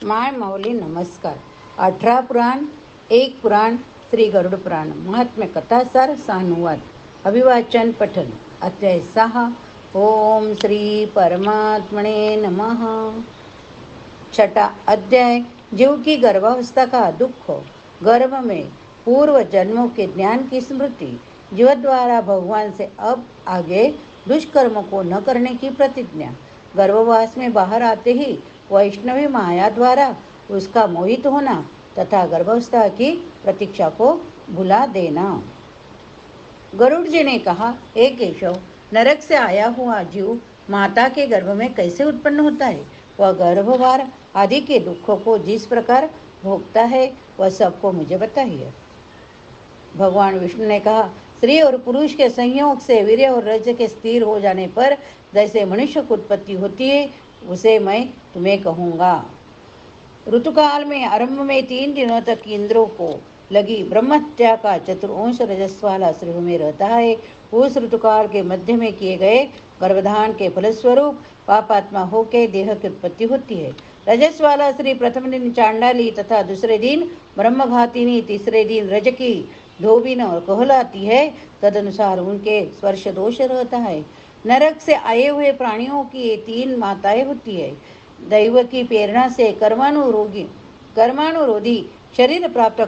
My माऊली नमस्कार. 18 पुराण, 1 पुराण, श्री गरुड पुराण, महात्म्य कथासार, सानुवाद, अभिवाचन पठन. अध्याय 6. ओम श्री परमात्मने नमः. छठा अध्याय. जीव की गर्भावस्था का दुख. गर्भ में पूर्व जन्मों के ज्ञान की स्मृति. जीव द्वारा भगवान से अब आगे दुष्कर्म को न करने की प्रतिज्ञा. गर्भवास में बाहर आते ही वैष्णवी माया द्वारा उसका मोहित होना तथा गर्भावस्था की प्रतीक्षा को भुला देना. गरुड़ जी ने कहा, हे केशव, नरक से आया हुआ जीव माता के गर्भ में कैसे उत्पन्न होता है? वह गर्भवार आदि के दुखों को जिस प्रकार भोगता है वह सबको मुझे बताइए. भगवान विष्णु ने कहा, स्त्री और पुरुष के संयोग से वीर्य और रज के स्थिर हो जाने पर जैसे मनुष्य की उत्पत्ति होती है उसे मैं तुम्हें कहूँगा. ऋतुकाल में आरंभ में 3 दिनों तक इंद्रों को लगी ब्रह्महत्या का चतुर्ंश रजस्वाला शरीर में रहता है. उस ऋतुकाल के मध्य में किए गए गर्भधान के फलस्वरूप पापात्मा होकर देह की उत्पत्ति होती है. रजस्वाला स्त्री प्रथम दिन चांडाली तथा दूसरे दिन ब्रह्मघातिनी, तीसरे दिन रज की धोबिन कहलाती है. तदनुसार उनके स्पर्श दोष रहता है. नरक से आए हुए प्राणियों की 3 माताएं होती है. दैव की प्रेरणा से कर्मानुरोधी शरीर प्राप्त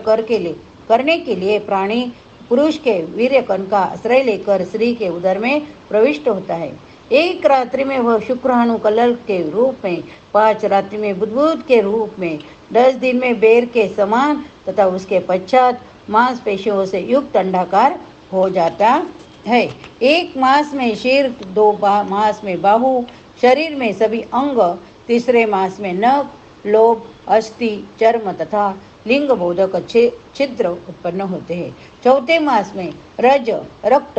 करने के लिए प्राणी पुरुष के वीर्य कण का आश्रय लेकर स्त्री के उदर में प्रविष्ट होता है. एक रात्रि में वह शुक्राणु कलल के रूप में, 5 रात्रि में बुद्बुद के रूप में, 10 दिन में बेर के समान तथा उसके पश्चात मांसपेशियों से युक्त अंडाकार हो जाता है. 1 मास में सिर, 2 मास में बाहु, शरीर में सभी अंग, तीसरे मास में नख, लोभ, अस्थि, चर्म तथा लिंग बोधक छिद्र उत्पन्न होते हैं. चौथे मास में रज, रक्त,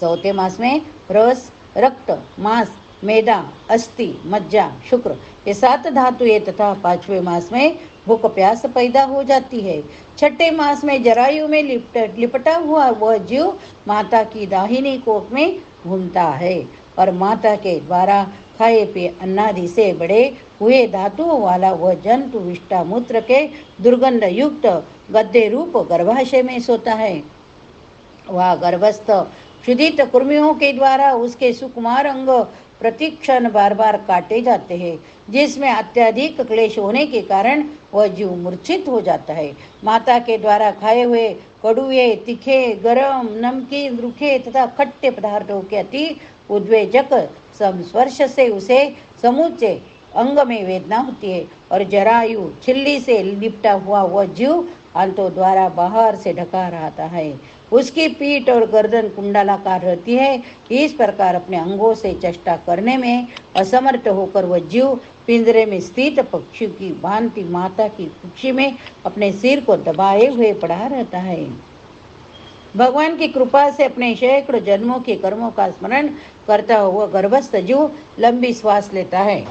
चौथे मास में रस, रक्त, मांस, मेदा, अस्थि, मज्जा, शुक्र ये 7 धातुएं तथा 5वें मास में भूख प्यास पैदा हो जाती है. 6ठे मास में जरायु में लिपटा हुआ वह जीव माता की दाहिनी कोख में घूमता है और माता के द्वारा खाए पिए अन्नादि से बड़े हुए धातुओं वाला वह जंतु विष्टा मूत्र के दुर्गंध युक्त गद्दे रूप गर्भाशय में सोता है. वह गर्भस्थ क्षुधित कुर्मियों के द्वारा उसके सुकुमार अंग प्रतिक्षण बार बार काटे जाते हैं, जिसमें अत्यधिक क्लेश होने के कारण वह जीव मूर्छित हो जाता है. माता के द्वारा खाए हुए कड़ुए, तीखे, गरम, नमकीन, रूखे तथा खट्टे पदार्थों के अति उद्वेजक संस्पर्श से उसे समूचे अंग में वेदना होती है और जरायु छिल्ली से लिपटा हुआ वह जीव आंतों द्वारा बाहर से ढका रहता है. उसकी पीठ और गर्दन कुंडलाकार रहती है. इस प्रकार अपने अंगों से चेष्टा करने में असमर्थ होकर वह जीव पिंजरे में स्थित पक्षी की भांति माता की कुक्षी में अपने सिर को दबाए हुए पड़ा रहता है. भगवान की कृपा से अपने सैकड़ों जन्मों के कर्मों का स्मरण करता हुआ गर्भस्थ जीव लंबी श्वास लेता है.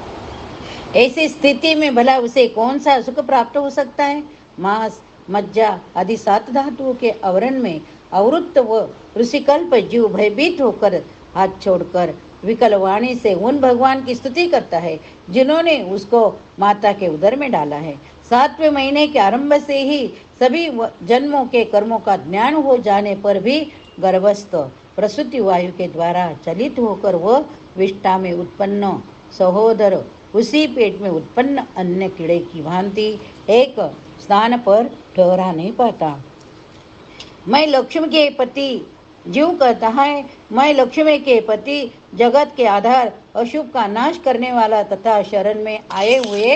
ऐसी स्थिति में भला उसे कौन सा सुख प्राप्त हो सकता है? मांस, मज्जा आदि 7 धातुओं के आवरण में आवृत्त व ऋषिकल्प जीव भयभीत होकर हाथ छोड़कर विकल वाणी से उन भगवान की स्तुति करता है जिन्होंने उसको माता के उदर में डाला है. 7वें महीने के आरंभ से ही सभी जन्मों के कर्मों का ज्ञान हो जाने पर भी गर्भस्थ प्रसूति वायु के द्वारा चलित होकर वह विष्ठा में उत्पन्न सहोदर उसी पेट में उत्पन्न अन्य कीड़े की भांति एक स्थान पर ठहरा नहीं पाता. मैं लक्ष्मी के पति, जीव कहता है, मैं लक्ष्मी के पति, जगत के आधार, अशुभ का नाश करने वाला तथा शरण में आए हुए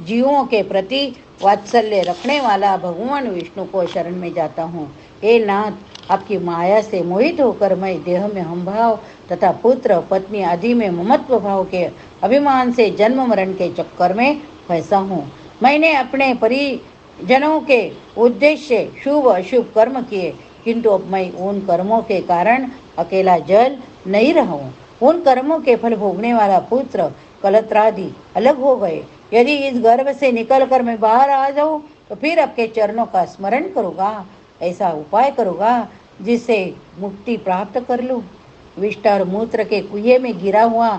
जीवों के प्रति वात्सल्य रखने वाला भगवान विष्णु को शरण में जाता हूँ. हे नाथ, आपकी माया से मोहित होकर मैं देह में हमभाव तथा पुत्र पत्नी आदि में ममत्व भाव के अभिमान से जन्म मरण के चक्कर में फंसा हूँ. मैंने अपने परिजनों के उद्देश्य शुभ अशुभ कर्म किए, किंतु अब मैं उन कर्मों के कारण अकेला जल नहीं रहा हूँ. उन कर्मों के फल भोगने वाला पुत्र कलत्रादि अलग हो गए. यदि इस गर्भ से निकलकर मैं बाहर आ जाऊं तो फिर आपके चरणों का स्मरण करूँगा, ऐसा उपाय करूँगा जिससे मुक्ति प्राप्त कर लूँ. विष्ठा और मूत्र के कुएं में गिरा हुआ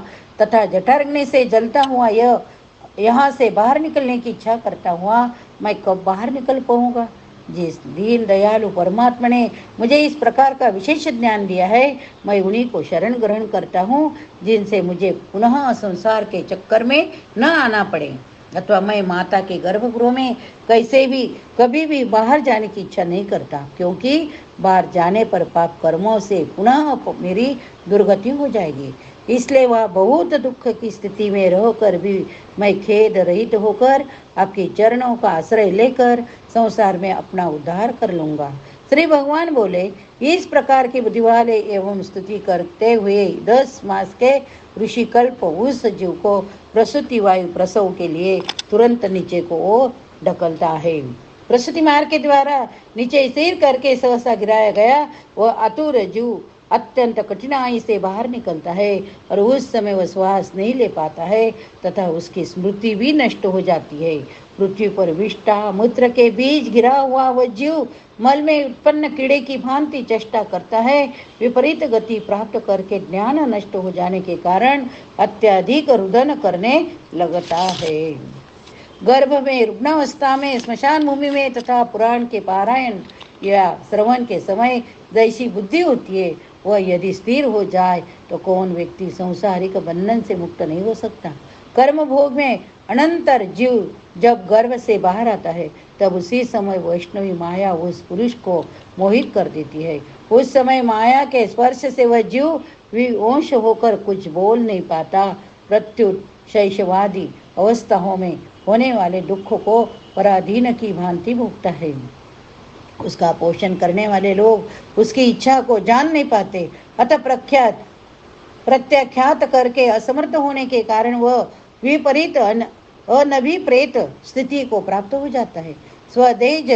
तथा जठराग्नि से जलता हुआ यह यहाँ से बाहर निकलने की इच्छा करता हुआ मैं कब बाहर निकल पाऊंगा। जिस दीन दयालु परमात्मा ने मुझे इस प्रकार का विशेष ज्ञान दिया है, मैं उन्हीं को शरण ग्रहण करता हूँ, जिनसे मुझे पुनः संसार के चक्कर में न आना पड़े। अथवा मैं माता के गर्भगृह में कैसे भी कभी भी बाहर जाने की इच्छा नहीं करता, क्योंकि बाहर जाने पर पाप कर्मों से पुनः मेरी दुर्गति हो जाएगी। इसलिए वह बहुत दुख की स्थिति में रहकर भी मैं खेद रहित होकर आपके चरणों का आश्रय लेकर संसार में अपना उद्धार कर लूंगा। श्री भगवान बोले, इस प्रकार की बुद्धि वाले एवं स्तुति करते हुए 10 मास के ऋषि कल्प उस जीव को प्रसूति वायु प्रसव के लिए तुरंत नीचे को ढकलता है। प्रसूति मार्ग के द्वारा नीचे सिर करके सहसा गिराया गया वह आतुर जीव अत्यंत कठिनाई से बाहर निकलता है और उस समय वह श्वास नहीं ले पाता है तथा उसकी स्मृति भी नष्ट हो जाती है। पृथ्वी पर विष्ठा मूत्र के बीच गिरा हुआ वह जीव मल में उत्पन्न कीड़े की भांति चेष्टा करता है। विपरीत गति प्राप्त करके ज्ञान नष्ट हो जाने के कारण अत्यधिक रुदन करने लगता है। गर्भ में रुग्णावस्था में स्मशान भूमि में तथा पुराण के पारायण या श्रवण के समय जैसी बुद्धि होती है, वह यदि स्थिर हो जाए तो कौन व्यक्ति संसारिक बंधन से मुक्त नहीं हो सकता। कर्म भोग में अनंतर जीव जब गर्भ से बाहर आता है, तब उसी समय वैष्णवी माया उस पुरुष को मोहित कर देती है। उस समय माया के स्पर्श से वह जीव विवश होकर कुछ बोल नहीं पाता। प्रत्युत शैशवादी अवस्थाओं में होने वाले दुख को पराधीन की भांति भोगता है। उसका पोषण करने वाले लोग उसकी इच्छा को जान नहीं पाते, अतः प्रत्याख्यात करके असमर्थ होने के कारण वह विपरीत अनभिप्रेत स्थिति को प्राप्त हो जाता है। स्वदेज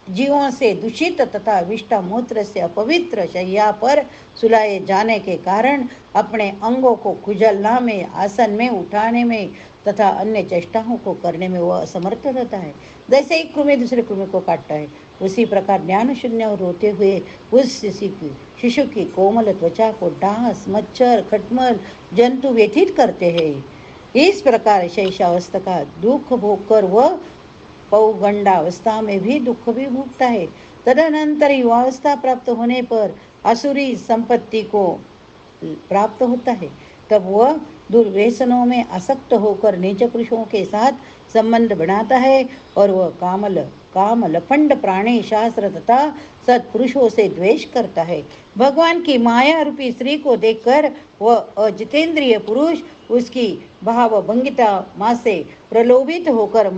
जीवों से दूषित तथा विष्टा मूत्र से अपवित्र शैया पर सुलाए जाने के कारण अपने अंगों को खुजलना में, आसन में उठाने में तथा अन्य चेष्टाओं को करने में वह असमर्थ रहता है। जैसे एक कृमि दूसरे कृमि को काटता है, उसी प्रकार ज्ञान शून्य और रोते हुए उस शिशु की कोमल त्वचा को डांस, मच्छर, खटमल जंतु व्यथित करते हैं। इस प्रकार शैशवावस्था का दुख भोगकर वह पौगंडावस्था में भी दुख भी भोगता है। तदनंतर युवावस्था प्राप्त होने पर असुरी संपत्ति को प्राप्त होता है। तब वह दुर्व्यसनों में आसक्त होकर नीच पुरुषों के साथ संबंध बनाता है और वह काम लफंड प्राणी शास्त्र तथा सत्पुरुषों से द्वेष करता है। भगवान की माया रूपी स्त्री को देखकर वह अजितेंद्रिय पुरुष उसकी भाव भंगिता मां से प्रलोभित होकर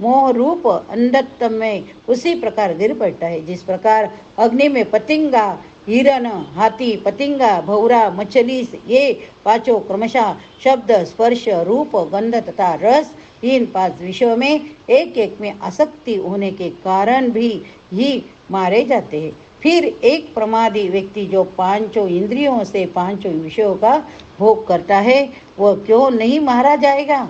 मोह रूप अंधत्व में उसी प्रकार गिर पड़ता है। जिस प्रकार अग्नि में पतिंगा, हिरण, हाथी, पतिंगा, भौरा, मछली ये पांचों क्रमशः शब्द, स्पर्श, रूप, गंध तथा रस इन 5 विषयों में एक एक में आसक्ति होने के कारण भी ही मारे जाते हैं। फिर एक प्रमादी व्यक्ति जो 5 इंद्रियों से 5 विषयों का भोग करता है, वह क्यों नहीं मारा जाएगा।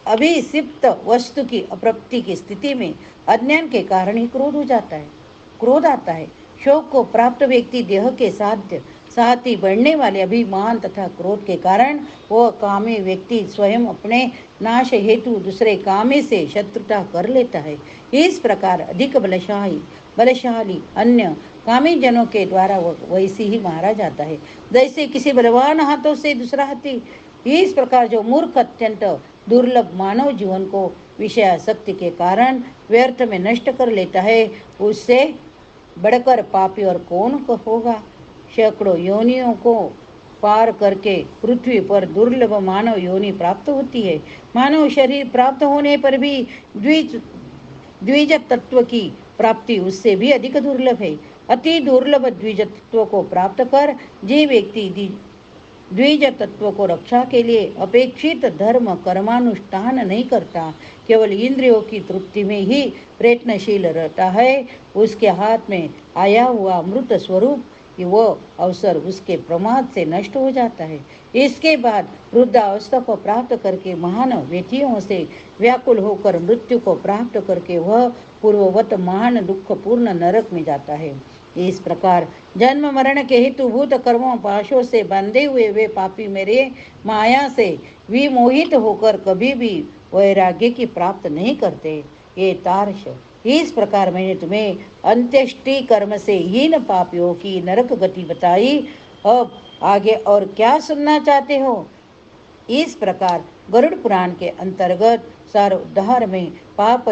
अभिसिप्त वस्तु की अप्राप्ति की स्थिति में अज्ञान के कारण ही क्रोध आता है। शोक को प्राप्त व्यक्ति देह के साथ ही बढ़ने वाले अभिमान तथा क्रोध के कारण वह कामी व्यक्ति स्वयं अपने नाश हेतु दूसरे कामी से शत्रुता कर लेता है। इस प्रकार अधिक बलशाली अन्य कामी जनों के द्वारा वैसे ही मारा जाता है जैसे किसी बलवान हाथों से दूसरा हाथी। इस प्रकार जो मूर्ख अत्यंत दुर्लभ मानव जीवन को विषयासक्ति के कारण व्यर्थ में नष्ट कर लेता है, उससे बढ़कर पापी और कौन होगा। सैकड़ों योनियों को पार करके पृथ्वी पर दुर्लभ मानव योनि प्राप्त होती है। मानव शरीर प्राप्त होने पर भी द्विज तत्व की प्राप्ति उससे भी अधिक दुर्लभ है। अति दुर्लभ द्विज तत्व को प्राप्त कर जे व्यक्ति द्विज तत्व को रक्षा के लिए अपेक्षित धर्म कर्मानुष्ठान नहीं करता, केवल इंद्रियों की तृप्ति में ही प्रयत्नशील रहता है, उसके हाथ में आया हुआ अमृत स्वरूप वो अवसर उसके प्रमाद से नष्ट हो जाता है। इसके बाद वृद्धावस्था को प्राप्त करके महान व्यथियों से व्याकुल होकर मृत्यु को प्राप्त करके वह पूर्ववत महान दुख पूर्ण नरक में जाता है। इस प्रकार जन्म मरण के हेतुभूत कर्मों पाशों से बंधे हुए वे पापी मेरे माया से विमोहित होकर कभी भी वैराग्य की प्राप्त नहीं करते। ये तार्श, इस प्रकार मैंने तुम्हें अंत्येष्टि कर्म से हीन पापियों की नरक गति बताई। अब आगे और क्या सुनना चाहते हो? इस प्रकार गरुड़ पुराण के अंतर्गत सार उद्धार में पाप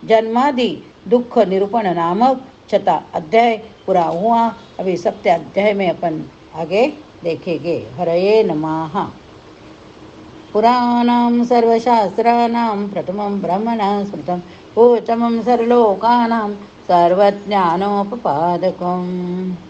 जन्मादि दुख निरूपण नामक छठा अध्याय पूरा हुआ। अभी सप्तम अध्याय में अपन आगे देखेंगे। हरये नमः। पुराणां सर्वशास्त्राणां प्रथमं ब्रह्मणा स्मृतं उत्तमं सर्वलोकानां सर्वज्ञानोपपादकम्।